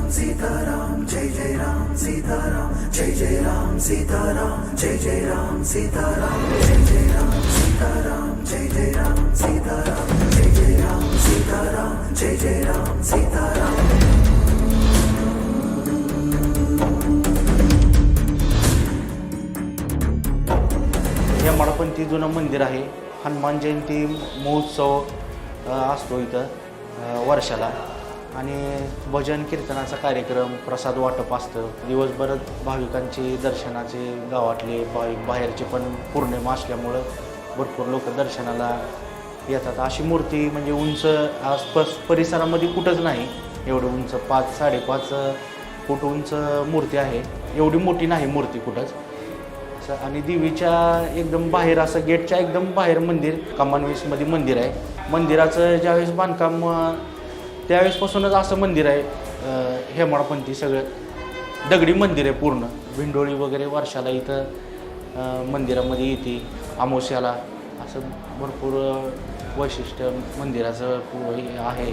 सीताराम जय जय राम सीताराम जय जय राम सीताराम जय जय राम सीताराम जय जय राम सीताराम जय जय राम सीताराम जय जय राम सीताराम जय जय राम सीताराम। हेमाडपंथी जुनं मंदिर आहे। हनुमान जयंती महोत्सव असतो इथं वर्षाला आणि भजन कीर्तनाचा कार्यक्रम प्रसाद वाटप असतं। दिवसभर भाविकांची दर्शनाचे गावातले बाहेरचे पण पौर्णिमा असल्यामुळं भरपूर लोक दर्शनाला येतात। अशी मूर्ती म्हणजे उंच आसपास परिसरामध्ये कुठंच नाही एवढं उंच 5-5.5 फूट उंच मूर्ती आहे। एवढी मोठी नाही मूर्ती कुठंच। आणि देवीच्या एकदम बाहेर असं गेटच्या एकदम बाहेर मंदिर कमानवीसमध्ये मंदिर आहे। मंदिराचं ज्यावेळेस बांधकाम त्यावेळेसपासूनच असं मंदिर आहे। हेमाडपंथी सगळं दगडी मंदिर आहे पूर्ण। भिंडोळी वगैरे वर्षाला इथं मंदिरामध्ये येते अमावस्याला। असं भरपूर वैशिष्ट्य मंदिराचं आहे।